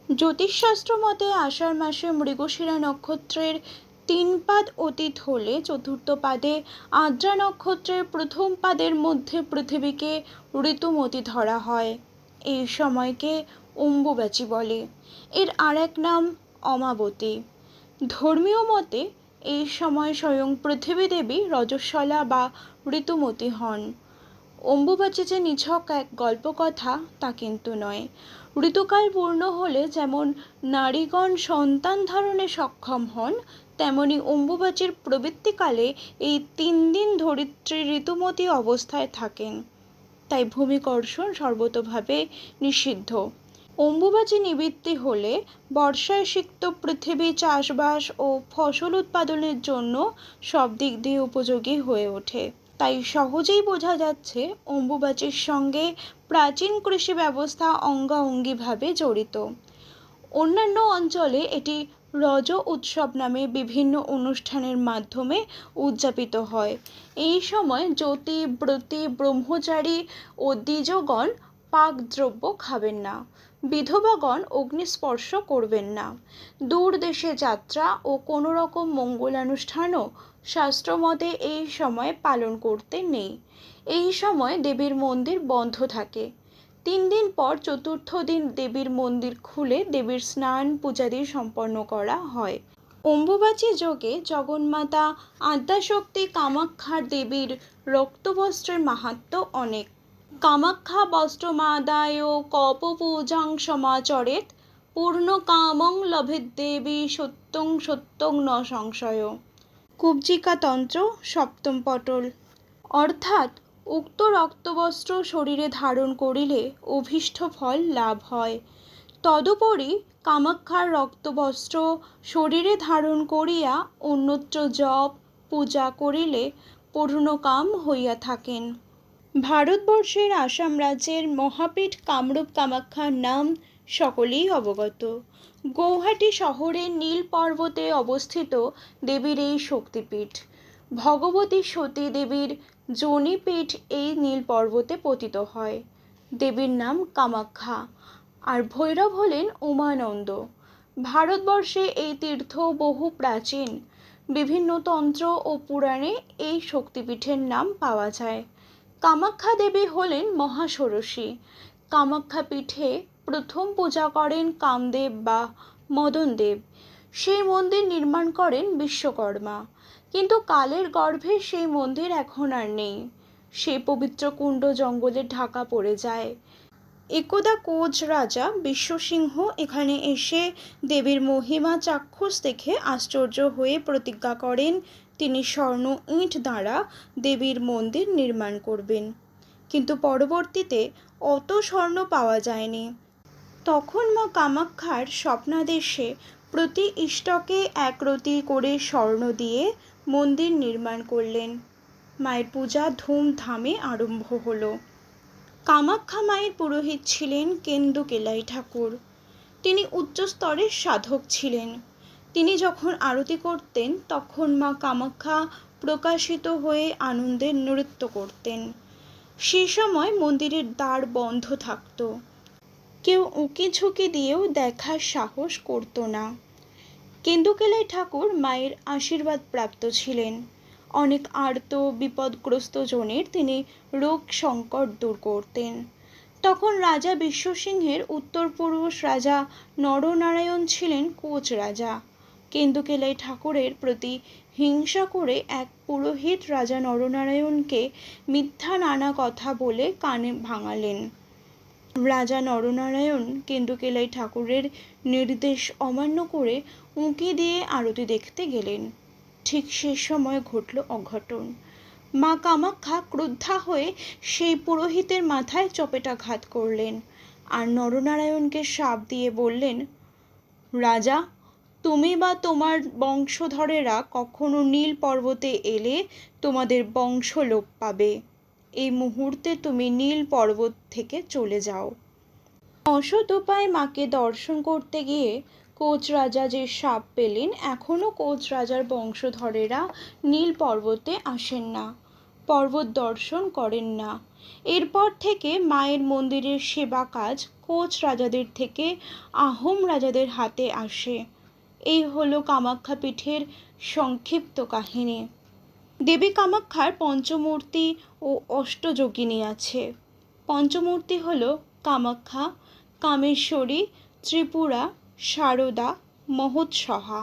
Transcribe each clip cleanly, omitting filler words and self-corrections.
জ্যোতিষশাস্ত্র মতে আষাঢ় মাসে মৃগশিরা নক্ষত্রের 3 পাদ অতীত হলে চতুর্থ পাদে আদ্রা নক্ষত্রের প্রথম পাদের মধ্যে পৃথিবীকে ঋতুমতী ধরা হয়। এই সময়কে অম্বুবাচী বলে। এর আর এক নাম অমাবতী। ধর্মীয় মতে এই সময় স্বয়ং পৃথিবী দেবী রজস্বলা বা ঋতুমতী হন। অম্বুবাচী যে নিছক এক গল্পকথা তা কিন্তু নয়। ঋতুকাল পূর্ণ হলে যেমন নারীগণ সন্তান ধারণে সক্ষম হন, তেমনি অম্বুবাচীর প্রবৃত্তিকালে এই 3 দিন ধরিত্রী ঋতুমতী অবস্থায় থাকেন। তাই ভূমিকর্ষণ সর্বতোভাবে নিষিদ্ধ। অম্বুবাচী নিবৃত্তি হলে বর্ষায় সিক্ত পৃথিবী চাষবাস ও ফসল উৎপাদনের জন্য সব দিক দিয়ে উপযোগী হয়ে ওঠে। তাই সহজেই বোঝা যাচ্ছে অম্বুবাচীর সঙ্গে প্রাচীন কৃষি ব্যবস্থা অঙ্গাঅঙ্গিভাবে জড়িত। অন্যান্য অঞ্চলে এটি রজ উৎসব নামে বিভিন্ন অনুষ্ঠানের মাধ্যমে উদযাপিত হয়। এই সময় জ্যোতি ব্রতী ব্রহ্মচারী ও দ্বিজগণ পাকদ্রব্য খাবেন না। বিধবাগণ অগ্নিস্পর্শ করবেন না। দূর দেশে যাত্রা ও কোনো রকম মঙ্গলানুষ্ঠানও শাস্ত্রমতে এই সময় পালন করতে নেই। এই সময় দেবীর মন্দির বন্ধ থাকে। 3 দিন পর চতুর্থ দিন দেবীর মন্দির খুলে দেবীর স্নান পূজাদি সম্পন্ন করা হয়। অম্বুবাচী যোগে জগন্মাতা আদ্যাশক্তি কামাখ্যার দেবীর রক্তবস্ত্রের মাহাত্ম্য অনেক। কামাখ্যা বস্ত্রমাদায় কপপূজাং সমাচরেৎ পূর্ণকামং লভেদ্দেবী সত্যং সত্যং ন সংশয়। কুব্জিকা তন্ত্র সপ্তম পটল। অর্থাৎ উক্ত রক্তবস্ত্র শরীরে ধারণ করিলে অভীষ্ট ফল লাভ হয়। তদুপরি কামাখ্যার রক্তবস্ত্র শরীরে ধারণ করিয়া অন্যত্র জপ পূজা করিলে পূর্ণকাম হইয়া থাকেন। ভারতবর্ষের আসাম রাজ্যের মহাপীঠ কামরূপ কামাখ্যার নাম সকলেই অবগত। গৌহাটি শহরের নীল পর্বতে অবস্থিত দেবীর এই শক্তিপীঠ। ভগবতী সতী দেবীর যোনিপীঠ এই নীল পর্বতে পতিত হয়। দেবীর নাম কামাখ্যা আর ভৈরব হলেন উমানন্দ। ভারতবর্ষে এই তীর্থ বহু প্রাচীন। বিভিন্ন তন্ত্র ও পুরাণে এই শক্তিপীঠের নাম পাওয়া যায়। কামাখ্যা দেবী হলেন মহাষোড়শী। কামাখ্যা পীঠে প্রথম পূজা করেন কামদেব বা মদনদেব। সেই মন্দির নির্মাণ করেন বিশ্বকর্মা। কিন্তু কালের গর্ভে সেই মন্দির এখন আর নেই। সেই পবিত্র কুণ্ড জঙ্গলে ঢাকা পড়ে যায়। একদা কোচ রাজা বিশ্বসিংহ এখানে এসে দেবীর মহিমা চাক্ষুষ দেখে আশ্চর্য হয়ে প্রতিজ্ঞা করেন তিনি স্বর্ণ ইট দ্বারা দেবীর মন্দির নির্মাণ করবেন। কিন্তু পরবর্তীতে অত স্বর্ণ পাওয়া যায়নি। তখন মা কামাখ্যার স্বপ্নাদেশে প্রতি ইষ্টকে 1 রতি করে স্বর্ণ দিয়ে মন্দির নির্মাণ করলেন। মায়ের পূজা ধুমধামে আরম্ভ হলো। কামাখ্যা মায়ের পুরোহিত ছিলেন কেন্দুকেলাই ঠাকুর। তিনি উচ্চস্তরের সাধক ছিলেন। তিনি যখন আরতি করতেন তখন মা কামাখ্যা প্রকাশিত হয়ে আনন্দে নৃত্য করতেন। সে সময় মন্দিরের দ্বার বন্ধ থাকত। কেউ উঁকি ঝুঁকি দিয়েও দেখার সাহস করত না। কেন্দুকেলাই ঠাকুর মায়ের আশীর্বাদ প্রাপ্ত ছিলেন। অনেক আর্ত বিপদগ্রস্ত জনের তিনি রোগ সংকট দূর করতেন। তখন রাজা বিশ্বসিংহের উত্তরপুরুষ রাজা নরনারায়ণ ছিলেন কোচ রাজা। কেন্দুকেলাই ঠাকুরের প্রতি হিংসা করে এক পুরোহিত রাজা নরনারায়ণকে মিথ্যা নানা কথা বলে কানে ভাঙালেন। রাজা নরনারায়ণ কেন্দুকেলাই ঠাকুরের নির্দেশ অমান্য করে উঁকি দিয়ে আরতি দেখতে গেলেন। ঠিক সে সময় ঘটল অঘটন। মা কামাখ্যা ক্রুদ্ধা হয়ে সেই পুরোহিতের মাথায় চপেটাঘাত করলেন আর নরনারায়ণকে শাপ দিয়ে বললেন, রাজা, তুমি বা তোমার বংশধরেরা কখনো নীল পর্বতে এলে তোমাদের বংশ লোপ পাবে। এই মুহূর্তে তুমি নীল পর্বত থেকে চলে যাও। অসৎ উপায়ে মাকে দর্শন করতে গিয়ে কোচ রাজা যে শাপ পেলেন, এখনও কোচ রাজার বংশধরেরা নীল পর্বতে আসেন না। পর্বত দর্শন করেন না। এরপর থেকে মায়ের মন্দিরের সেবা কাজ কোচ রাজাদের থেকে আহোম রাজাদের হাতে আসে। এই হলো কামাখ্যা পীঠের সংক্ষিপ্ত কাহিনী। দেবী কামাখ্যার পঞ্চমূর্তি ও অষ্টযোগিনী আছে। পঞ্চমূর্তি হল কামাখ্যা, কামেশ্বরী, ত্রিপুরা, শারদা, মহোৎসহা।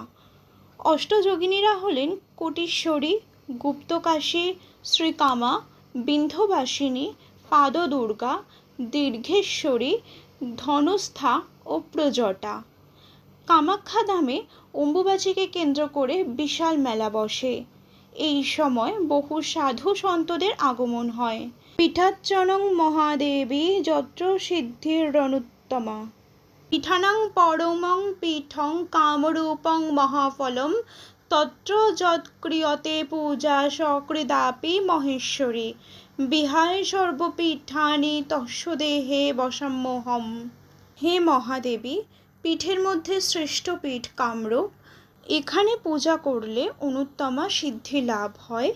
অষ্টযোগিনীরা হলেন কোটিশ্বরী, গুপ্তকাশী, শ্রীকামা, বিন্ধ্যবাসিনী, পাদদুর্গা, দীর্ঘেশ্বরী, ধনস্থা ও প্রজটা। কামাখ্যা ধামে অম্বুবাচীকে কেন্দ্র করে বিশাল মেলা বসে। এই সময় বহু সাধু সন্তদের আগমন হয়। পীঠাচ্চনং মহাদেবী যত্র সিদ্ধিরনুত্তমা, পীঠানাং পরমং পীঠং কামরূপং মহাফলম, তত্র যৎক্রিয়তে পূজা সকৃদাপি মহেশ্বরী, বিহায় সর্বপীঠানি তস্যদেহে বসাম্যহম। হে মহাদেবী, পীঠের মধ্যে শ্রেষ্ঠ পীঠ কামরূপ। এখানে পূজা করলে অনুত্তমা সিদ্ধি লাভ হয়।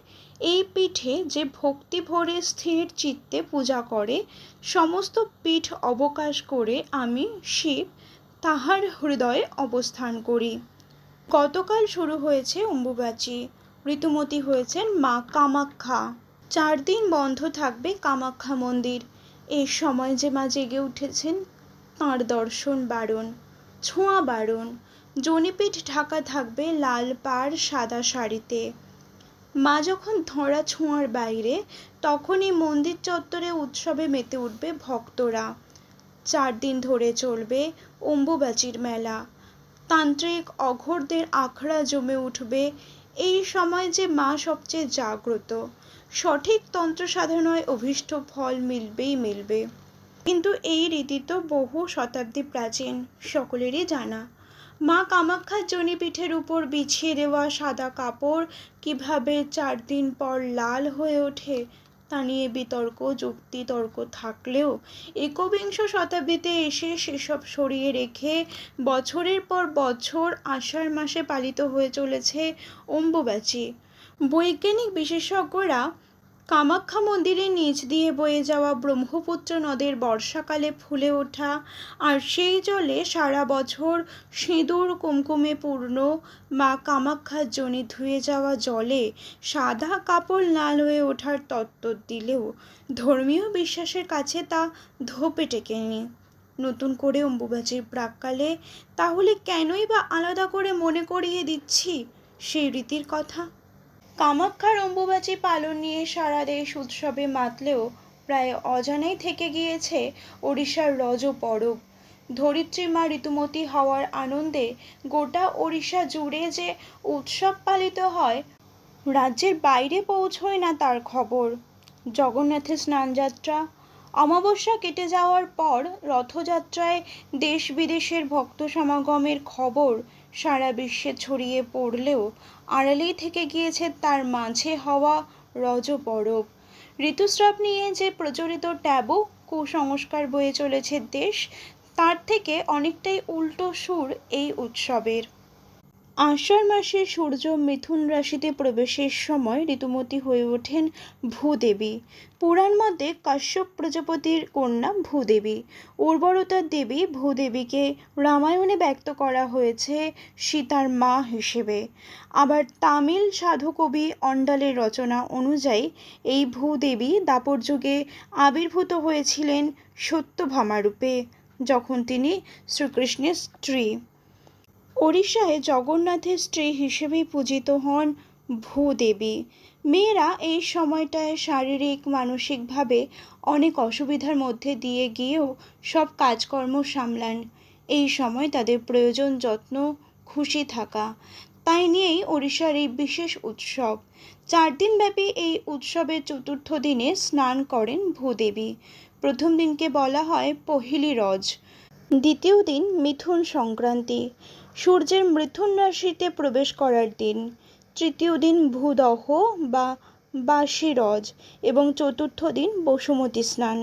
এই পীঠে যে ভক্তি ভরে স্থির চিত্তে পূজা করে, সমস্ত পীঠ অবকাশ করে আমি শিব তাহার হৃদয়ে অবস্থান করি। গতকাল শুরু হয়েছে অম্বুবাচী। ঋতুমতী হয়েছেন মা কামাখ্যা। 4 দিন বন্ধ থাকবে কামাখ্যা মন্দির। এই সময় যে মা জেগে উঠেছেন তাঁর দর্শন বারণ, ছোঁয়া বারণ। জনিপীঠ ঢাকা থাকবে লাল পাড় সাদা শাড়িতে। মা যখন ধরা ছোঁয়ার বাইরে, তখনই মন্দির চত্বরে উৎসবে মেতে উঠবে ভক্তরা। 4 দিন ধরে চলবে অম্বুবাচীর মেলা। তান্ত্রিক অঘোরদের আখড়া জমে উঠবে। এই সময় যে মা সবচেয়ে জাগ্রত। সঠিক তন্ত্র সাধনায় অভীষ্ট ফল মিলবেই মিলবে। কিন্তু এই রীতি তো বহু শতাব্দী প্রাচীন, সকলেরই জানা। মা কামাখ্যার জনিপীঠের উপর বিছিয়ে দেওয়া সাদা কাপড় কিভাবে 4 দিন পর লাল হয়ে ওঠে তা নিয়ে বিতর্ক যুক্তিতর্ক থাকলেও একবিংশ শতাব্দীতে এসে সেসব সরিয়ে রেখে বছরের পর বছর আষাঢ় মাসে পালিত হয়ে চলেছে অম্বুবাচী। বৈজ্ঞানিক বিশেষজ্ঞরা কামাখ্যা মন্দিরের নিচ দিয়ে বয়ে যাওয়া ব্রহ্মপুত্র নদের বর্ষাকালে ফুলে ওঠা আর সেই জলে সারা বছর সিঁদুর কুমকুমে পূর্ণ মা কামাখ্যার যোনি ধুয়ে যাওয়া জলে সাদা কাপড় লাল হয়ে ওঠার তত্ত্ব দিলেও ধর্মীয় বিশ্বাসের কাছে তা ধোপে টেকেনি। নতুন করে অম্বুবাচীর প্রাক্কালে তাহলে কেনই বা আলাদা করে মনে করিয়ে দিচ্ছি সেই রীতির কথা? কামাখ্যার অম্বুবাচী পালন নিয়ে সারা দেশ উৎসবে মাতলেও প্রায় অজানাই থেকে গিয়েছে ওড়িশার রজ পরব। ধরিত্রী মা ঋতুমতী হওয়ার আনন্দে গোটা ওড়িশা জুড়ে যে উৎসব পালিত হয়, রাজ্যের বাইরে পৌঁছয় না তার খবর। জগন্নাথের স্নানযাত্রা, অমাবস্যা কেটে যাওয়ার পর রথযাত্রায় দেশ বিদেশের ভক্ত সমাগমের খবর সারা বিশ্বে ছড়িয়ে পড়লেও আড়ালেই থেকে গিয়েছে তার মাঝে হওয়া রজ পরব। ঋতুস্রাব নিয়ে যে প্রচলিত ট্যাবু কুসংস্কার বয়ে চলেছে দেশ, তার থেকে অনেকটাই উল্টো সুর এই উৎসবের। আষাঢ় মাসে সূর্য মিথুন রাশিতে প্রবেশের সময় ঋতুমতী হয়ে ওঠেন ভূদেবী। পুরাণ মতে কাশ্যপ প্রজাপতির কন্যা ভূদেবী। উর্বরতার দেবী ভূদেবীকে রামায়ণে ব্যক্ত করা হয়েছে সীতার মা হিসেবে। আবার তামিল সাধু কবি অন্ডালের রচনা অনুযায়ী এই ভূদেবী দাপর যুগে আবির্ভূত হয়েছিলেন সত্যভামা রূপে, যখন তিনি শ্রীকৃষ্ণের স্ত্রী। ওড়িশায় জগন্নাথের স্ত্রী হিসেবেই পূজিত হন ভূদেবী। মেয়েরা এই সময়টায় শারীরিক মানসিকভাবে অনেক অসুবিধার মধ্যে দিয়ে গিয়েও সব কাজকর্ম সামলান। এই সময় তাদের প্রয়োজন যত্ন, খুশি থাকা। তাই নিয়েই ওড়িশার এই বিশেষ উৎসব। 4 দিন ব্যাপী এই উৎসবের চতুর্থ দিনে স্নান করেন ভূদেবী। প্রথম দিনকে বলা হয় পহিলি রজ, দ্বিতীয় দিন মিথুন সংক্রান্তি, সূর্যের মিথুন রাশিতে প্রবেশ করার দিন, তৃতীয় দিন ভূদহ বা বাসি রজ এবং চতুর্থ দিন বসুমতী স্নান।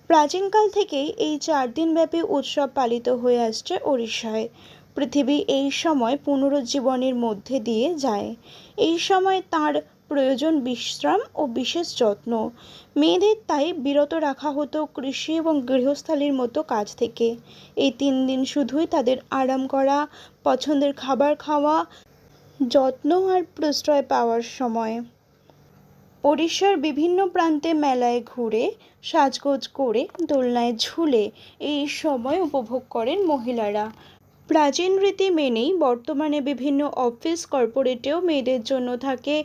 প্রাচীনকাল থেকেই এই 4 দিনব্যাপী উৎসব পালিত হয়ে আসছে ওড়িশায়। পৃথিবী এই সময় পুনরুজ্জীবনের মধ্যে দিয়ে যায়। এই সময় তার প্রয়োজন বিশ্রাম ও বিশেষ যত্ন। মেয়েদের তাই বিরত রাখা হতো কৃষি এবং গৃহস্থালির মতো কাজ থেকে। এই 3 দিন শুধুই তাদের আরাম করা, পছন্দের খাবার খাওয়া, যত্ন আর প্রশ্রয় পাওয়ার সময়। ওড়িশার বিভিন্ন প্রান্তে মেলায় ঘুরে, সাজগোজ করে, দোলনায় ঝুলে এই সময় উপভোগ করেন মহিলারা। প্রাচীন রীতি মেনেই বর্তমানে বিভিন্ন অফিস কর্পোরেটেও মেয়েদের জন্য থাকে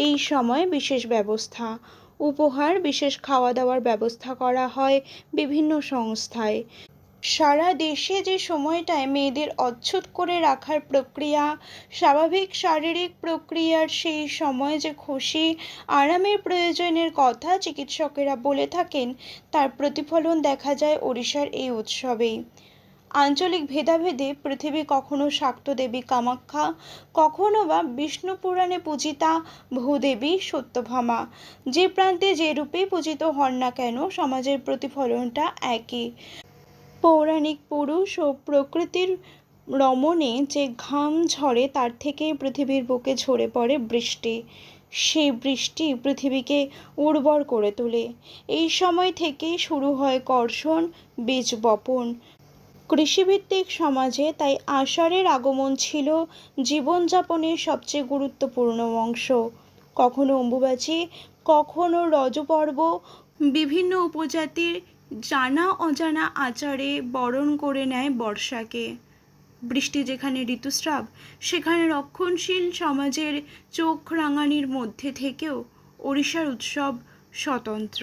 এই সময় বিশেষ ব্যবস্থা। উপহার, বিশেষ খাওয়া দাওয়ার ব্যবস্থা করা হয় বিভিন্ন সংস্থায়। সারা দেশে যে সময়টায় মেয়েদের অচ্ছুত করে রাখার প্রক্রিয়া, স্বাভাবিক শারীরিক প্রক্রিয়ার সেই সময় যে খুশি আরামের প্রয়োজনের কথা চিকিৎসকেরা বলে থাকেন, তার প্রতিফলন দেখা যায় ওড়িশার এই উৎসবেই। আঞ্চলিক ভেদাভেদে পৃথিবী কখনো শাক্ত দেবী কামাখ্যা, কখনো বা বিষ্ণু পুরাণে পূজিতা ভূদেবী সত্যভামা। যে প্রান্তে যে রূপেই পূজিত হন না কেন, সমাজের প্রতিফলনটা একই। পৌরাণিক পুরুষ ও প্রকৃতির রমণে যে ঘাম ঝরে, তার থেকেই পৃথিবীর বুকে ঝরে পড়ে বৃষ্টি। সেই বৃষ্টি পৃথিবীকে উর্বর করে তোলে। এই সময় থেকেই শুরু হয় কর্ষণ, বীজ বপন। কৃষিভিত্তিক সমাজে তাই আষাঢ়ের আগমন ছিল জীবনযাপনের সবচেয়ে গুরুত্বপূর্ণ অংশ। কখনো অম্বুবাচী, কখনো রজপর্ব, বিভিন্ন উপজাতির জানা অজানা আচারে বরণ করে নেয় বর্ষাকে। বৃষ্টি যেখানে ঋতুস্রাব, সেখানে রক্ষণশীল সমাজের চোখ রাঙানির মধ্যে থেকেও ওড়িশার উৎসব স্বতন্ত্র।